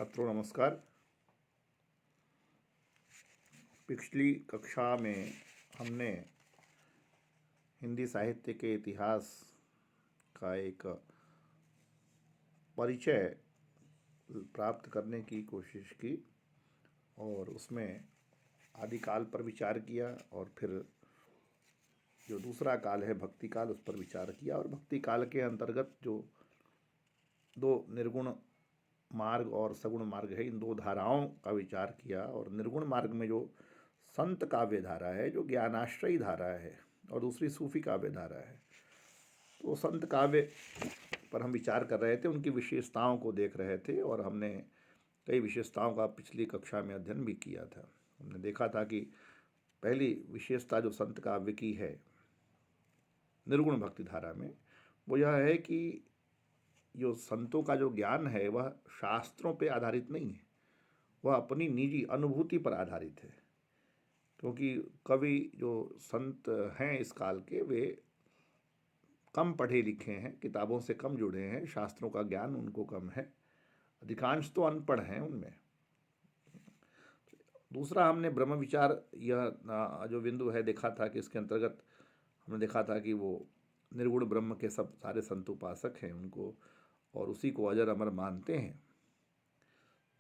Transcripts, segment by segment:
छात्रों नमस्कार। पिछली कक्षा में हमने हिंदी साहित्य के इतिहास का एक परिचय प्राप्त करने की कोशिश की और उसमें आदिकाल पर विचार किया और फिर जो दूसरा काल है भक्ति काल उस पर विचार किया और भक्ति काल के अंतर्गत जो दो निर्गुण मार्ग और सगुण मार्ग है इन दो धाराओं का विचार किया और निर्गुण मार्ग में जो संत काव्य धारा है जो ज्ञानाश्रयी धारा है और दूसरी सूफी काव्य धारा है। तो संत काव्य पर हम विचार कर रहे थे, उनकी विशेषताओं को देख रहे थे और हमने कई विशेषताओं का पिछली कक्षा में अध्ययन भी किया था। हमने देखा था कि पहली विशेषता जो संत काव्य की है निर्गुण भक्ति धारा में वो यह है कि जो संतों का जो ज्ञान है वह शास्त्रों पर आधारित नहीं है, वह अपनी निजी अनुभूति पर आधारित है। क्योंकि कवि जो संत हैं इस काल के वे कम पढ़े लिखे हैं, किताबों से कम जुड़े हैं, शास्त्रों का ज्ञान उनको कम है, अधिकांश तो अनपढ़ हैं उनमें। दूसरा हमने ब्रह्म विचार यह जो बिंदु है देखा था कि इसके अंतर्गत हमने देखा था कि वो निर्गुण ब्रह्म के सब सारे संत उपासक हैं उनको और उसी को अजर अमर मानते हैं।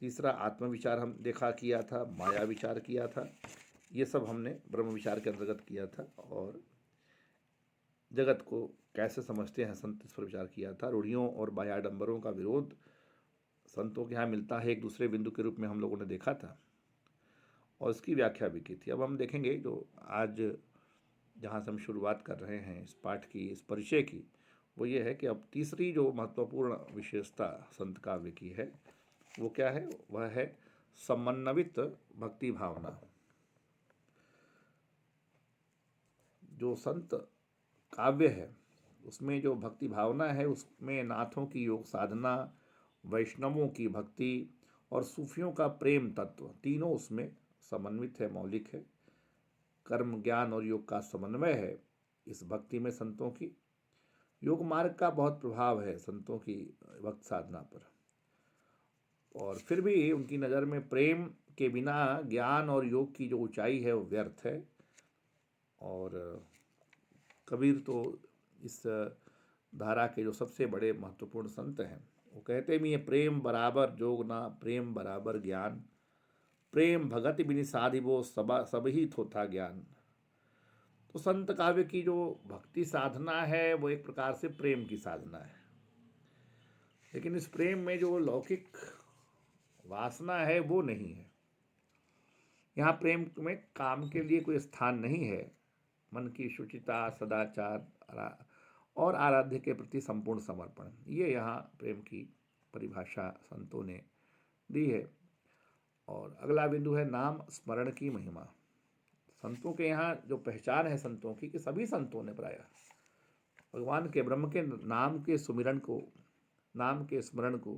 तीसरा आत्म विचार हम देखा किया था, माया विचार किया था, ये सब हमने ब्रह्म विचार के अंतर्गत किया था और जगत को कैसे समझते हैं संत इस पर विचार किया था। रूढ़ियों और बाह्याडंबरों का विरोध संतों के यहाँ मिलता है एक दूसरे बिंदु के रूप में हम लोगों ने देखा था और इसकी व्याख्या भी की थी। अब हम देखेंगे जो आज जहाँ से हम शुरुआत कर रहे हैं इस पाठ की, इस परिचय की, वो ये है कि अब तीसरी जो महत्वपूर्ण विशेषता संत काव्य की है वो क्या है, वह है समन्वित भक्ति भावना। जो संत काव्य है उसमें जो भक्ति भावना है उसमें नाथों की योग साधना, वैष्णवों की भक्ति और सूफियों का प्रेम तत्व तीनों उसमें समन्वित है, मौलिक है। कर्म ज्ञान और योग का समन्वय है इस भक्ति में संतों की। योग मार्ग का बहुत प्रभाव है संतों की भक्त साधना पर और फिर भी उनकी नज़र में प्रेम के बिना ज्ञान और योग की जो ऊंचाई है वो व्यर्थ है। और कबीर तो इस धारा के जो सबसे बड़े महत्वपूर्ण संत हैं वो कहते भी हैं, प्रेम बराबर जोग ना प्रेम बराबर ज्ञान, प्रेम भगत बिनि साधिबो सब ही थोथा ज्ञान। तो संत काव्य की जो भक्ति साधना है वो एक प्रकार से प्रेम की साधना है, लेकिन इस प्रेम में जो लौकिक वासना है वो नहीं है। यहाँ प्रेम में काम के लिए कोई स्थान नहीं है। मन की शुचिता, सदाचार और आराध्य के प्रति संपूर्ण समर्पण, ये यहाँ प्रेम की परिभाषा संतों ने दी है। और अगला बिंदु है नाम स्मरण की महिमा। संतों के यहाँ जो पहचान है संतों की कि सभी संतों ने प्रायः भगवान के ब्रह्म के नाम के सुमिरन को, नाम के स्मरण को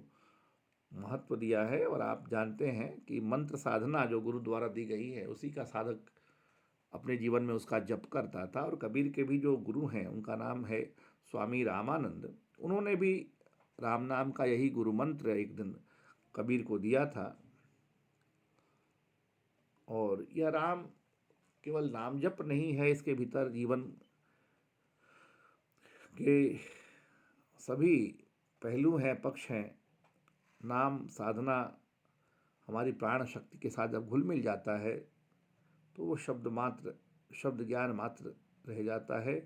महत्व दिया है। और आप जानते हैं कि मंत्र साधना जो गुरु द्वारा दी गई है उसी का साधक अपने जीवन में उसका जप करता था। और कबीर के भी जो गुरु हैं उनका नाम है स्वामी रामानंद, उन्होंने भी राम नाम का यही गुरु मंत्र एक दिन कबीर को दिया था। और यह राम केवल नाम जप नहीं है, इसके भीतर जीवन के सभी पहलू हैं, पक्ष हैं। नाम साधना हमारी प्राण शक्ति के साथ जब घुल मिल जाता है तो वो शब्द मात्र, शब्द ज्ञान मात्र रह जाता है।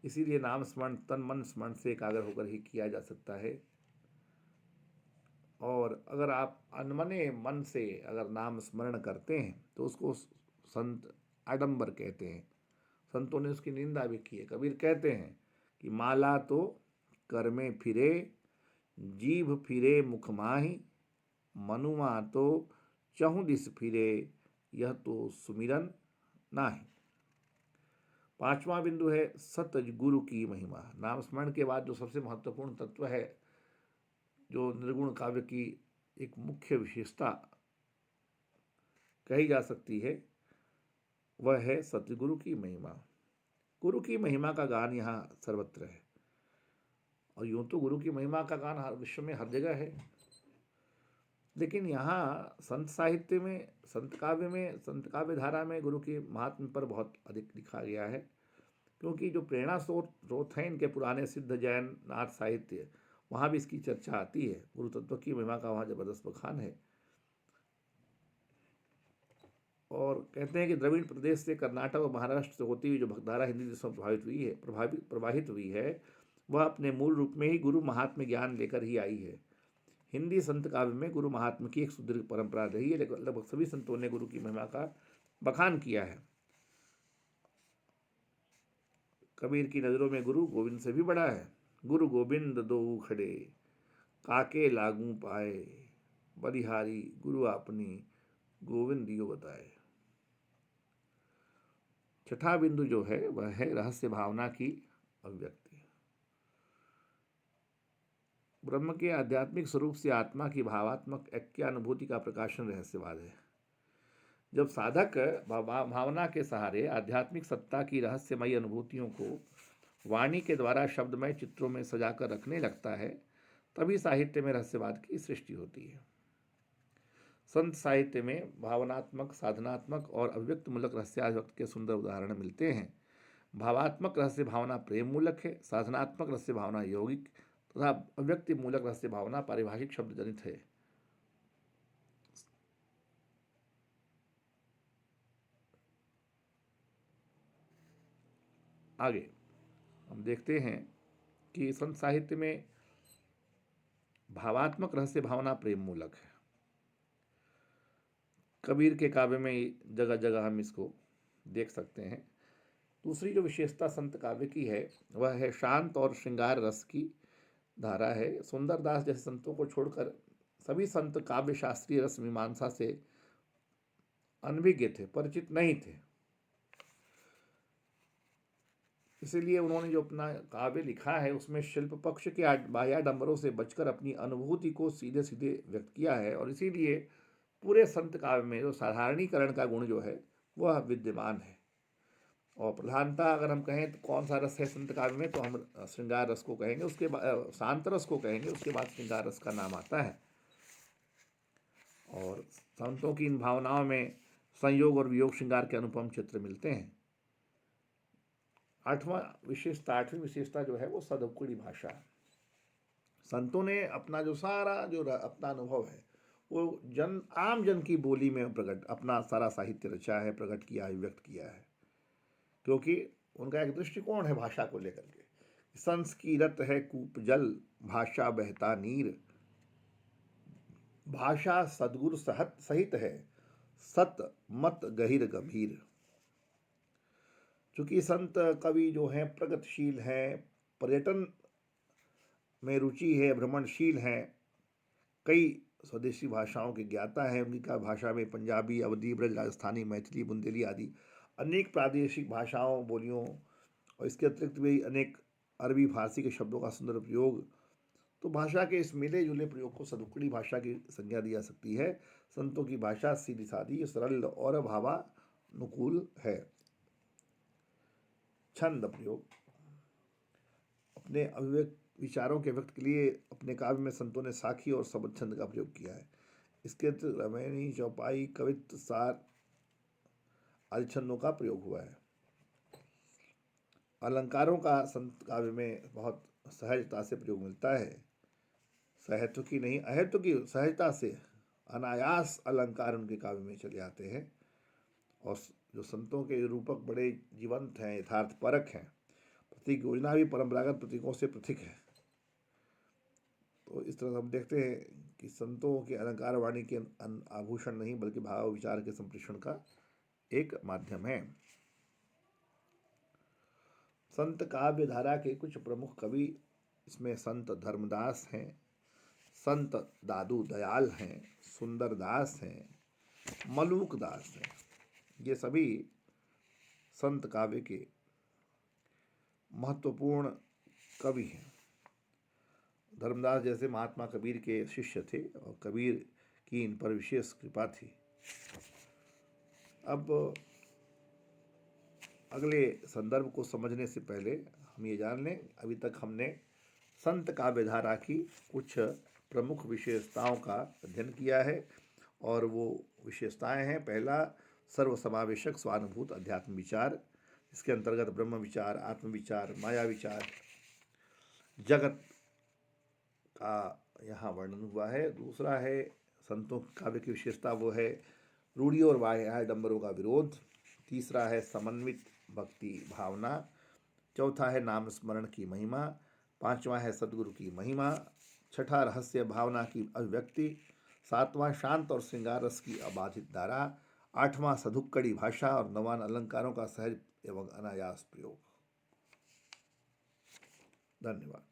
इसीलिए नाम स्मरण तन मन स्मरण से एकाग्र होकर ही किया जा सकता है। और अगर आप अनमने मन से अगर नाम स्मरण करते हैं तो उसको संत आडंबर कहते हैं। संतों ने उसकी निंदा भी की है। कबीर कहते हैं कि माला तो कर में फिरे, जीभ फिरे मुख माही, मनुआ तो चहुँ दिस फिरे, यह तो सुमिरन नाही। पांचवा बिंदु है सत गुरु की महिमा। नाम स्मरण के बाद जो सबसे महत्वपूर्ण तत्व है, जो निर्गुण काव्य की एक मुख्य विशेषता कही जा सकती है, वह है सतगुरु की महिमा। गुरु की महिमा का गान यहाँ सर्वत्र है और यूं तो गुरु की महिमा का गान हर विश्व में हर जगह है, लेकिन यहाँ संत साहित्य में, संत काव्य में, संत काव्य धारा में गुरु के महात्म्य पर बहुत अधिक लिखा गया है, क्योंकि जो प्रेरणा स्रोत हैं इनके पुराने सिद्ध जैन नाथ साहित्य, वहाँ भी इसकी चर्चा आती है। गुरु तत्व की महिमा का वहाँ जबरदस्त बखान है। और कहते हैं कि द्रविड़ प्रदेश से कर्नाटक और महाराष्ट्र से होती हुई जो भक्तधारा हिंदी देशों में प्रवाहित हुई है, वह अपने मूल रूप में ही गुरु महात्म्य ज्ञान लेकर ही आई है। हिंदी संत काव्य में गुरु महात्म्य की एक सुदृढ़ परंपरा रही है। लगभग सभी संतों ने गुरु की महिमा का बखान किया है। कबीर की नज़रों में गुरु गोविंद से भी बड़ा है। गुरु गोविंद दो खड़े, काके लागू पाए, बलिहारी गुरु आपनी, गोविंद दियो बताए। छठा बिंदु जो है वह है रहस्य भावना की अभिव्यक्ति। ब्रह्म के आध्यात्मिक स्वरूप से आत्मा की भावात्मक ऐक्य अनुभूति का प्रकाशन रहस्यवाद है। जब साधक भावना के सहारे आध्यात्मिक सत्ता की रहस्यमयी अनुभूतियों को वाणी के द्वारा शब्दमय चित्रों में सजाकर रखने लगता है, तभी साहित्य में रहस्यवाद की सृष्टि होती है। संत साहित्य में भावनात्मक, साधनात्मक और अभिव्यक्त मूलक रहस्याभिव्यक्त के सुंदर उदाहरण मिलते हैं। भावात्मक रहस्य भावना प्रेम मूलक है, साधनात्मक रहस्य भावना यौगिक तथा अभिव्यक्ति मूलक रहस्य भावना पारिभाषिक शब्द जनित है। आगे हम देखते हैं कि संत साहित्य में भावात्मक रहस्य भावना प्रेम मूलक है। कबीर के काव्य में जगह जगह हम इसको देख सकते हैं। दूसरी जो विशेषता संत काव्य की है वह है शांत और श्रृंगार रस की धारा है। सुंदरदास जैसे संतों को छोड़कर सभी संत काव्य शास्त्रीय रस मीमांसा से अनभिज्ञ थे, परिचित नहीं थे। इसीलिए उन्होंने जो अपना काव्य लिखा है उसमें शिल्प पक्ष के बाह्याडंबरों से बचकर अपनी अनुभूति को सीधे सीधे व्यक्त किया है। और इसीलिए पूरे संत काव्य में जो साधारणीकरण का गुण जो है वह विद्यमान है। और प्रधानता अगर हम कहें तो कौन सा रस है संत काव्य में, तो हम श्रृंगार रस को कहेंगे, उसके बाद शांत रस को कहेंगे, उसके बाद श्रृंगार रस का नाम आता है। और संतों की इन भावनाओं में संयोग और वियोग श्रृंगार के अनुपम चित्र मिलते हैं। आठवीं विशेषता जो है वो सदुक्कड़ी भाषा। संतों ने अपना जो सारा जो अपना अनुभव है वो आम जन की बोली में अपना सारा साहित्य रचा है, प्रकट किया है, व्यक्त किया है। क्योंकि उनका एक दृष्टिकोण है भाषा को लेकर के, संस्कीरत है कूप जल, भाषा बहता नीर, भाषा सदगुरु सहित है, सत मत गहिर गंभीर। चूंकि संत कवि जो हैं प्रगतिशील हैं, पर्यटन में रुचि है, भ्रमणशील हैं, कई स्वदेशी भाषाओं के ज्ञाता हैं। उनकी भाषा में पंजाबी, अवधी, ब्रज, राजस्थानी, मैथिली, बुंदेली आदि अनेक प्रादेशिक भाषाओं, बोलियों और इसके अतिरिक्त भी अनेक अरबी, फारसी के शब्दों का सुंदर प्रयोग। तो भाषा के इस मिले जुले प्रयोग को सदुक्कड़ी भाषा की संज्ञा दी जा सकती है। संतों की भाषा सीधी सादी, सरल और भावानुकूल है। छंद प्रयोग, अपने अभिव्यक्त विचारों के व्यक्त के लिए अपने काव्य में संतों ने साखी और सबद छंद का प्रयोग किया है। इसके अतिरिक्त रमैनी, चौपाई, कवित्व, सार आदि छंदों का प्रयोग हुआ है। अलंकारों का संत काव्य में बहुत सहजता से प्रयोग मिलता है। सहत्व की नहीं, अहेतु की सहजता से अनायास अलंकार उनके काव्य में चले आते हैं। और जो संतों के रूपक बड़े जीवंत हैं, यथार्थ परक हैं। प्रतीक योजना भी परंपरागत प्रतीकों से पृथक है। तो इस तरह हम देखते हैं कि संतों के अलंकार वाणी के आभूषण नहीं बल्कि भाव विचार के संप्रेषण का एक माध्यम है। संत काव्य धारा के कुछ प्रमुख कवि इसमें संत धर्मदास हैं, संत दादू दयाल हैं, सुंदरदास हैं, मलूक दास हैं। ये सभी संत काव्य के महत्वपूर्ण कवि हैं। धर्मदास जैसे महात्मा कबीर के शिष्य थे और कबीर की इन पर विशेष कृपा थी। अब अगले संदर्भ को समझने से पहले हम ये जान लें, अभी तक हमने संत काव्य धारा की कुछ प्रमुख विशेषताओं का अध्ययन किया है और वो विशेषताएं हैं, पहला सर्वसमावेशक स्वानुभूत अध्यात्म विचार, इसके अंतर्गत ब्रह्म विचार, आत्म विचार, माया विचार, जगत का यहाँ वर्णन हुआ है। दूसरा है संतों काव्य की विशेषता, वो है रूढ़ियों और बाह्याडंबरों का विरोध। तीसरा है समन्वित भक्ति भावना। चौथा है नाम स्मरण की महिमा। पांचवा है सदगुरु की महिमा। छठा रहस्य भावना की अभिव्यक्ति। सातवां शांत और श्रृंगार रस की अबाधित धारा। आठवां सधुक्कड़ी भाषा और नवान अलंकारों का सहज एवं अनायास प्रयोग। धन्यवाद।